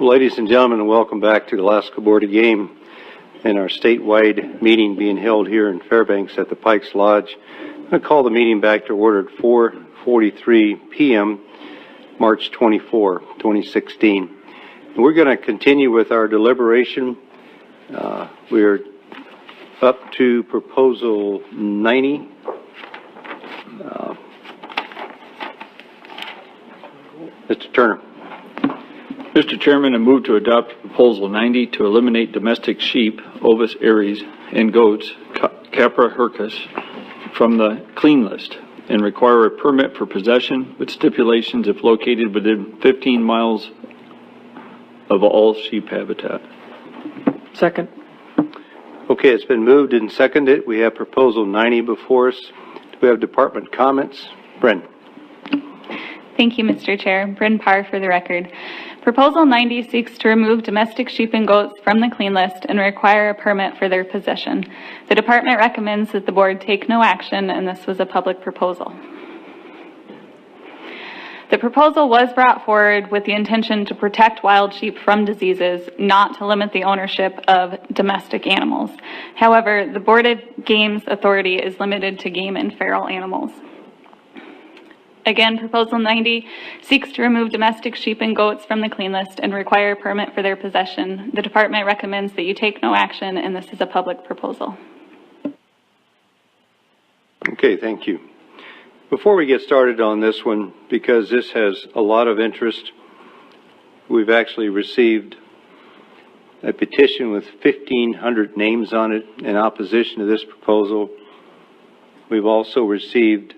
Ladies and gentlemen, welcome back to the Alaska Board of Game and our statewide meeting being held here in Fairbanks at the Pikes Lodge. I'm going to call the meeting back to order at 4:43 p.m. March 24, 2016. And we're going to continue with our deliberation. We're up to proposal 90. Mr. Turner. Mr. Chairman, I move to adopt Proposal 90 to eliminate domestic sheep, Ovis aries, and goats, Capra hircus, from the clean list and require a permit for possession with stipulations if located within 15 miles of all sheep habitat. Second. Okay, it's been moved and seconded. We have Proposal 90 before us. Do we have department comments? Bren. Thank you, Mr. Chair. Bryn Parr for the record. Proposal 90 seeks to remove domestic sheep and goats from the clean list and require a permit for their possession. The department recommends that the board take no action, and this was a public proposal. The proposal was brought forward with the intention to protect wild sheep from diseases, not to limit the ownership of domestic animals. However, the Board of Game's authority is limited to game and feral animals. Again, Proposal 90 seeks to remove domestic sheep and goats from the clean list and require a permit for their possession. The department recommends that you take no action, and this is a public proposal. Okay, thank you. Before we get started on this one, because this has a lot of interest, we've actually received a petition with 1,500 names on it in opposition to this proposal. We've also received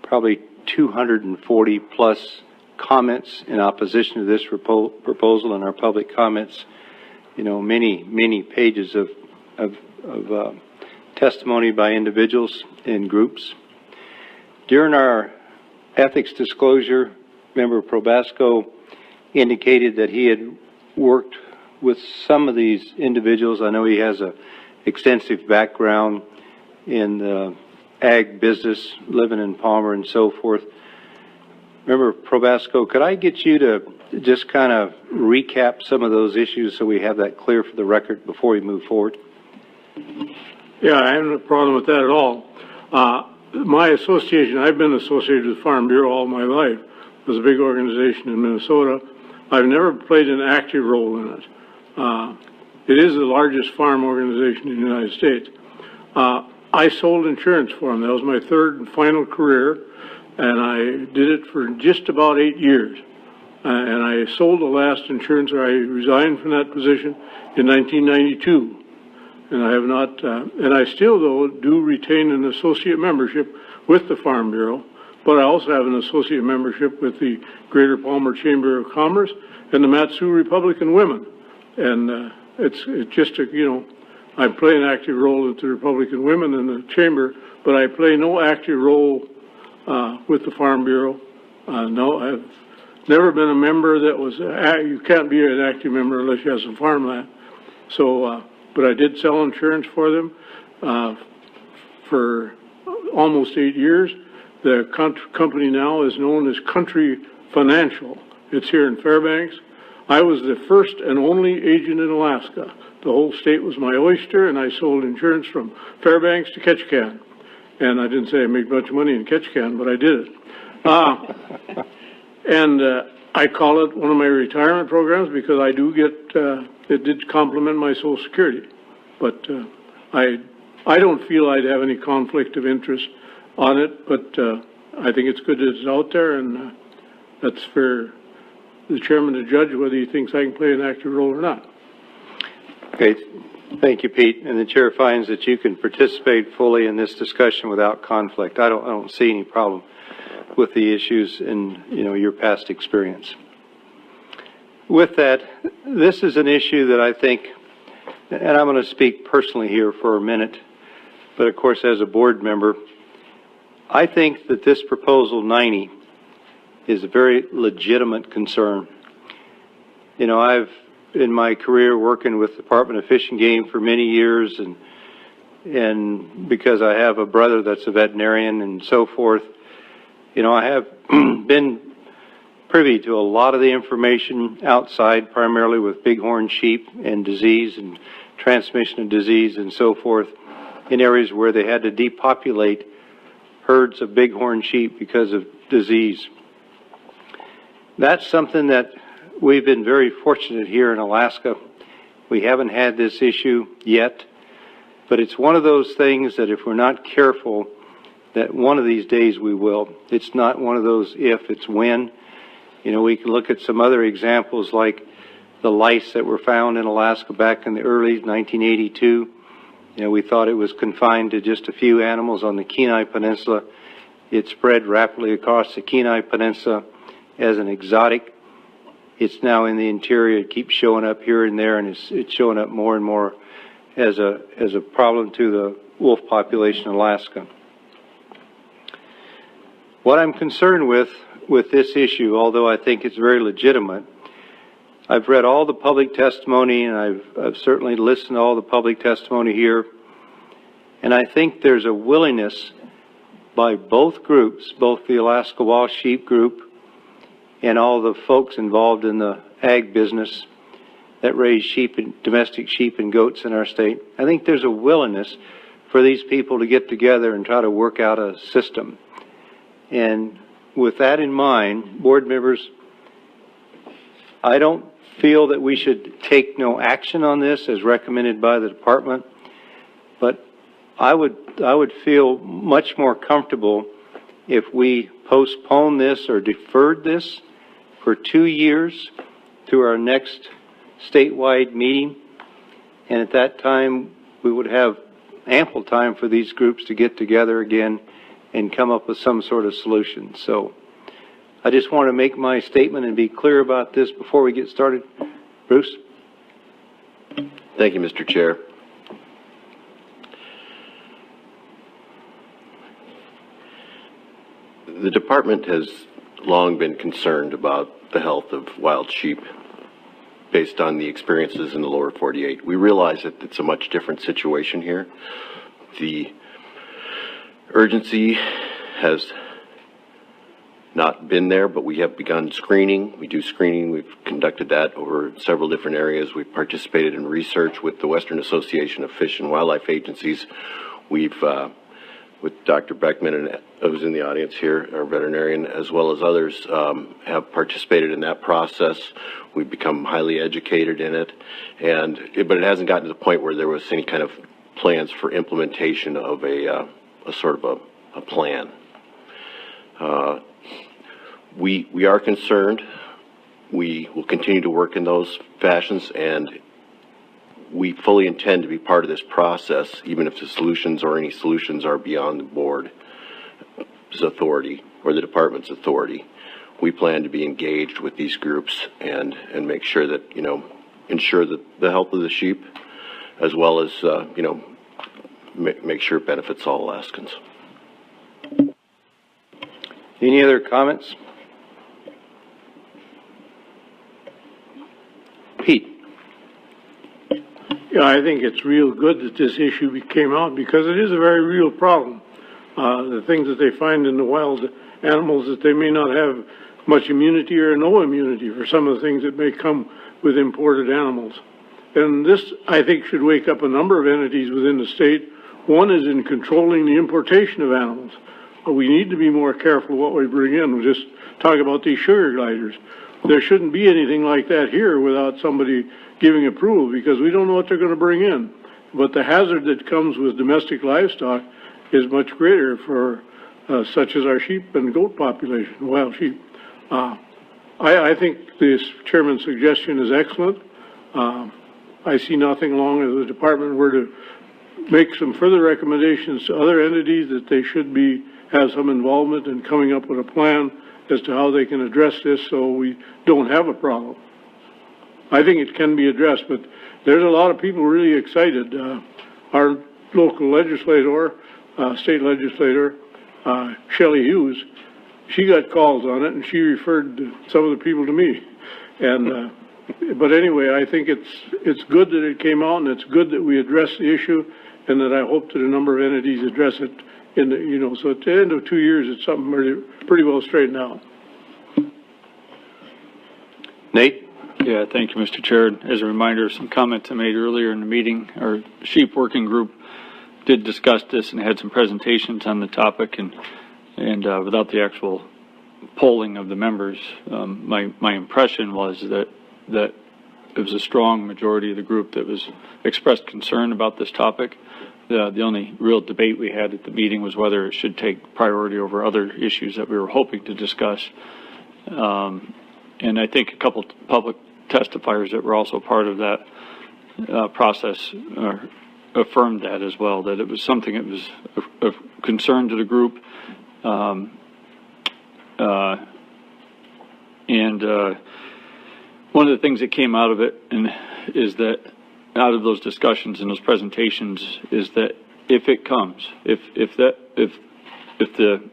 probably 240 plus comments in opposition to this proposal in our public comments. You know, many pages of testimony by individuals and groups. During our ethics disclosure, Member Probasco indicated that he had worked with some of these individuals. I know he has an extensive background in the ag business, living in Palmer and so forth. Remember, Probasco, could I get you to just kind of recap some of those issues so we have that clear for the record before we move forward? Yeah, I have no problem with that at all. My association, I've been associated with Farm Bureau all my life. It was a big organization in Minnesota. I've never played an active role in it. It is the largest farm organization in the United States. I sold insurance for them. That was my third and final career, and I did it for just about 8 years. And I sold the last insurance, or I resigned from that position in 1992. And I have not, and I still, though, do retain an associate membership with the Farm Bureau, but I also have an associate membership with the Greater Palmer Chamber of Commerce and the Mat-Su Republican Women. And it's just a, you know, I play an active role with the Republican Women in the Chamber, but I play no active role with the Farm Bureau. No, I've never been a member that was, you can't be an active member unless you have some farmland. So, but I did sell insurance for them for almost 8 years. The company now is known as Country Financial. It's here in Fairbanks. I was the first and only agent in Alaska. The whole state was my oyster, and I sold insurance from Fairbanks to Ketchikan. And I didn't say I made a bunch of money in Ketchikan, but I did it. And I call it one of my retirement programs because I do get, it did complement my Social Security. But I don't feel I'd have any conflict of interest on it, but I think it's good that it's out there, and that's for the chairman to judge whether he thinks I can play an active role or not. Okay, thank you, Pete. And the chair finds that you can participate fully in this discussion without conflict. I don't see any problem with the issues in, you know, your past experience. With that, this is an issue that I think, and I'm going to speak personally here for a minute, but of course as a board member, I think that this proposal 90 is a very legitimate concern. You know, I've in my career working with the Department of Fish and Game for many years, and because I have a brother that's a veterinarian and so forth, you know, I have been privy to a lot of the information outside, primarily with bighorn sheep and disease and transmission of disease and so forth, in areas where they had to depopulate herds of bighorn sheep because of disease. That's something that we've been very fortunate here in Alaska. We haven't had this issue yet, but it's one of those things that if we're not careful, that one of these days we will. It's not one of those if, it's when. You know, we can look at some other examples like the lice that were found in Alaska back in the early 1982. You know, we thought it was confined to just a few animals on the Kenai Peninsula. It spread rapidly across the Kenai Peninsula as an exotic. It's now in the interior. It keeps showing up here and there, and it's showing up more and more as a problem to the wolf population in Alaska. What I'm concerned with this issue, although I think it's very legitimate, I've read all the public testimony, and I've certainly listened to all the public testimony here, and I think there's a willingness by both groups, both the Alaska Wild Sheep Group and all the folks involved in the ag business that raise sheep and domestic sheep and goats in our state. I think there's a willingness for these people to get together and try to work out a system. And with that in mind, board members, I don't feel that we should take no action on this as recommended by the department, but I would feel much more comfortable if we postponed this or deferred this for 2 years to our next statewide meeting, and at that time we would have ample time for these groups to get together again and come up with some sort of solution. So I just want to make my statement and be clear about this before we get started. Bruce? Thank you, Mr. Chair. The department has long been concerned about the health of wild sheep based on the experiences in the lower 48. We realize that it's a much different situation here. The urgency has not been there, but we have begun screening. We do screening. We've conducted that over several different areas. We've participated in research with the Western Association of Fish and Wildlife Agencies. We've, with Dr. Beckman, and who's in the audience here, our veterinarian, as well as others, have participated in that process. We've become highly educated in it, but it hasn't gotten to the point where there was any kind of plans for implementation of a sort of a plan. We are concerned. We will continue to work in those fashions, and we fully intend to be part of this process, even if the solutions or any solutions are beyond the board's authority or the department's authority. We plan to be engaged with these groups and make sure that, ensure that the health of the sheep, as well as, make sure it benefits all Alaskans. Any other comments? Pete? Yeah, I think it's real good that this issue came out because it is a very real problem. The things that they find in the wild animals, that they may not have much immunity or no immunity for some of the things that may come with imported animals. And this, I think, should wake up a number of entities within the state. One is in controlling the importation of animals. But we need to be more careful what we bring in. We just talk about these sugar gliders. There shouldn't be anything like that here without somebody giving approval, because we don't know what they're going to bring in. But the hazard that comes with domestic livestock is much greater for such as our sheep and goat population, wild sheep. I think this chairman's suggestion is excellent. I see nothing wrong if the department were to make some further recommendations to other entities that they should have some involvement in coming up with a plan as to how they can address this so we don't have a problem. I think it can be addressed, but there's a lot of people really excited. Our local legislator, state legislator, Shelley Hughes, she got calls on it and she referred some of the people to me. And but anyway, I think it's good that it came out, and it's good that we address the issue, and that I hope that a number of entities address it in the, so at the end of 2 years, it's something pretty well straightened out. Nate? Yeah, thank you, Mr. Chair. As a reminder, some comments I made earlier in the meeting, our sheep working group did discuss this and had some presentations on the topic, and without the actual polling of the members, my impression was that it was a strong majority of the group that was expressed concern about this topic. The only real debate we had at the meeting was whether it should take priority over other issues that we were hoping to discuss. And I think a couple public testifiers that were also part of that process affirmed that as well, that it was something that was of concern to the group. One of the things that came out of it is that out of those discussions and those presentations is that if it comes, if the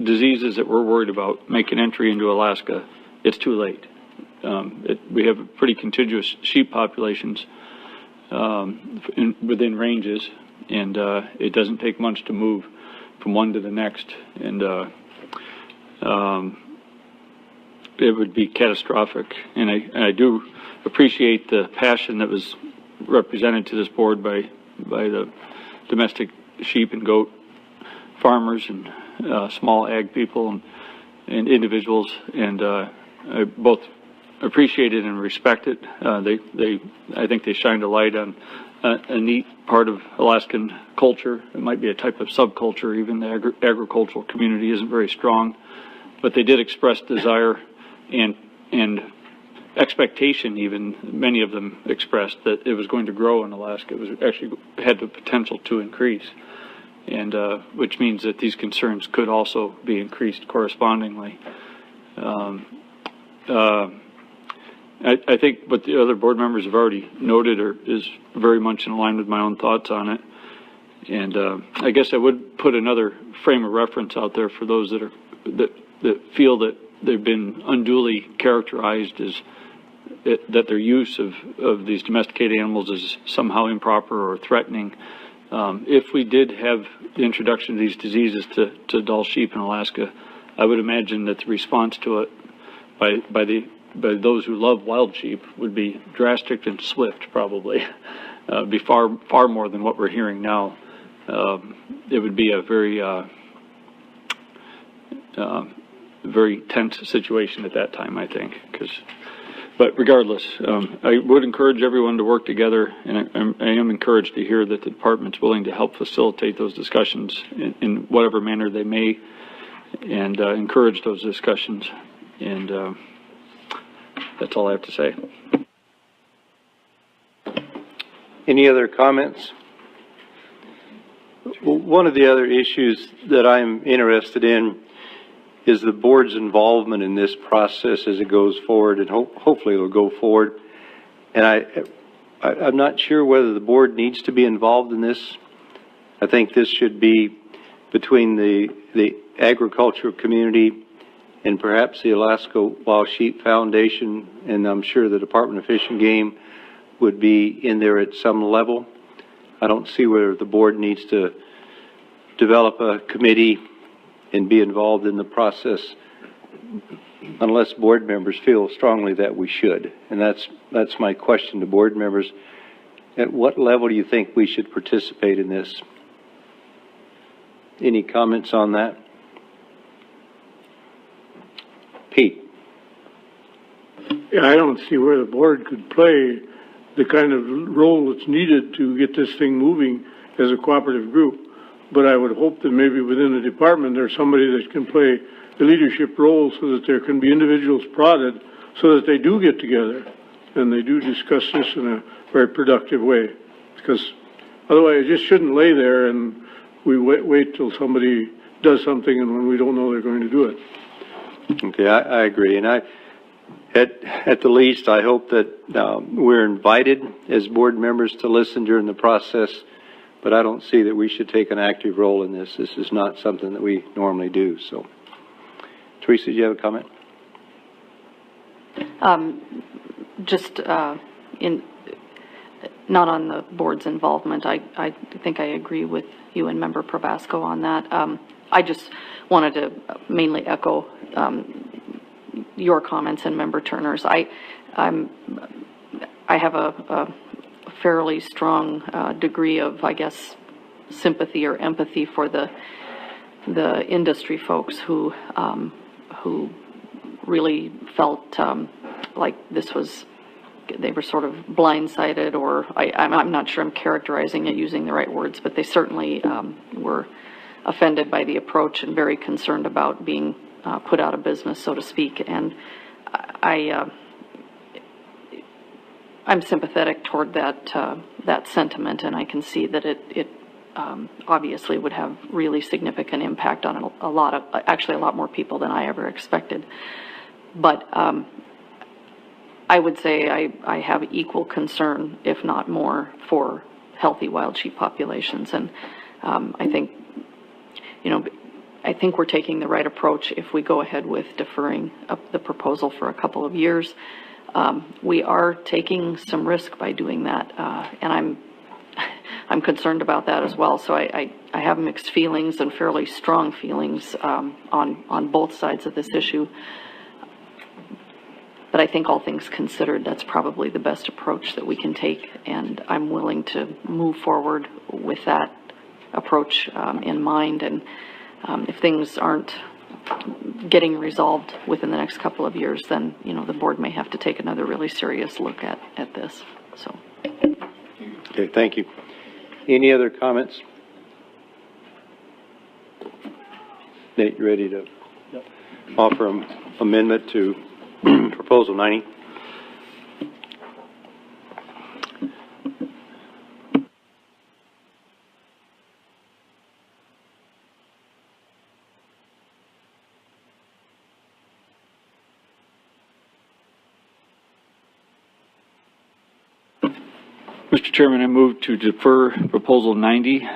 diseases that we're worried about make an entry into Alaska, it's too late. We have pretty contiguous sheep populations within ranges, and it doesn't take much to move from one to the next, and it would be catastrophic. And I do appreciate the passion that was represented to this board by the domestic sheep and goat farmers and small ag people and individuals, and I both appreciate it and respect it. I think they shined a light on a neat part of Alaskan culture. It might be a type of subculture. Even the agricultural community isn't very strong, but they did express desire and expectation. Even many of them expressed that it was going to grow in Alaska. It was actually had the potential to increase, and which means that these concerns could also be increased correspondingly. I think what the other board members have already noted is very much in line with my own thoughts on it. And I guess I would put another frame of reference out there for those that feel that they've been unduly characterized as that their use of these domesticated animals is somehow improper or threatening. If we did have the introduction of these diseases to Dall sheep in Alaska, I would imagine that the response to it by those who love wild sheep would be drastic and swift, probably. Be far more than what we're hearing now. It would be a very tense situation at that time, I think. But regardless, I would encourage everyone to work together, and I am encouraged to hear that the department's willing to help facilitate those discussions in whatever manner they may, and encourage those discussions. And that's all I have to say. Any other comments? One of the other issues that I'm interested in is the board's involvement in this process as it goes forward, and hopefully it will go forward. And I'm not sure whether the board needs to be involved in this. I think this should be between the agricultural community and perhaps the Alaska Wild Sheep Foundation, and I'm sure the Department of Fish and Game would be in there at some level. I don't see where the board needs to develop a committee and be involved in the process unless board members feel strongly that we should. And that's my question to board members. At what level do you think we should participate in this? Any comments on that? Pete. Yeah, I don't see where the board could play the kind of role that's needed to get this thing moving as a cooperative group. But I would hope that maybe within the department there's somebody that can play the leadership role so that there can be individuals prodded so that they do get together and they do discuss this in a very productive way. Because otherwise it just shouldn't lay there and we wait till somebody does something and when we don't know they're going to do it. Okay, I agree. And at the least, I hope that we're invited as board members to listen during the process, but I don't see that we should take an active role in this. This is not something that we normally do. So, Teresa, do you have a comment? Not on the board's involvement. I think I agree with you and Member Probasco on that. I just wanted to mainly echo, your comments and Member Turner's. I have a fairly strong degree of, I guess, sympathy or empathy for the industry folks who really felt like this was, they were sort of blindsided, or I'm not sure I'm characterizing it using the right words, but they certainly were offended by the approach and very concerned about being put out of business, so to speak. And I'm sympathetic toward that sentiment, and I can see that it obviously would have really significant impact on a lot more people than I ever expected. But I would say I have equal concern, if not more, for healthy wild sheep populations. And I think, I think we're taking the right approach if we go ahead with deferring the proposal for a couple of years. We are taking some risk by doing that, and I'm concerned about that as well. So I have mixed feelings and fairly strong feelings on both sides of this issue. But I think all things considered, that's probably the best approach that we can take, and I'm willing to move forward with that approach in mind. And if things aren't getting resolved within the next couple of years, then, the board may have to take another really serious look at this. So. Okay, thank you. Any other comments? Nate, you ready to offer an amendment to Proposal 90? Mr. Chairman, I move to defer Proposal 90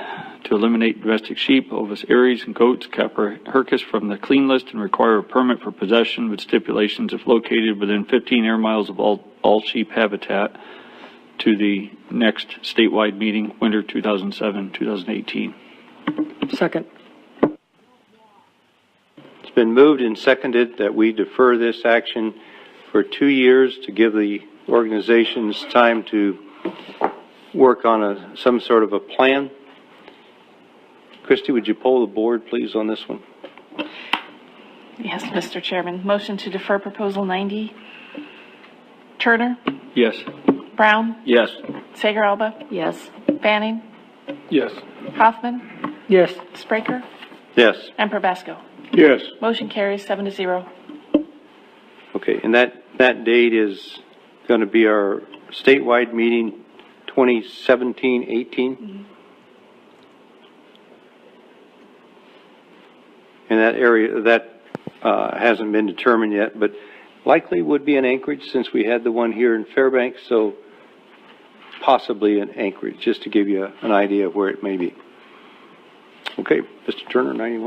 to eliminate domestic sheep, Ovis aries, and goats, Capra hircus, from the clean list and require a permit for possession with stipulations if located within 15 air miles of all sheep habitat to the next statewide meeting, winter 2007-2018. Second. It's been moved and seconded that we defer this action for 2 years to give the organizations time to work on some sort of a plan. Christy, would you poll the board, please, on this one? Yes, Mr. Chairman. Motion to defer Proposal 90. Turner? Yes. Brown? Yes. Sager-Alba? Yes. Banning? Yes. Hoffman? Yes. Spraker? Yes. And Probasco. Yes. Motion carries 7-0. Okay, and that date is going to be our statewide meeting 2017-18? And that area, that hasn't been determined yet, but likely would be in Anchorage since we had the one here in Fairbanks, so possibly in Anchorage, just to give you an idea of where it may be. Okay, Mr. Turner, 91.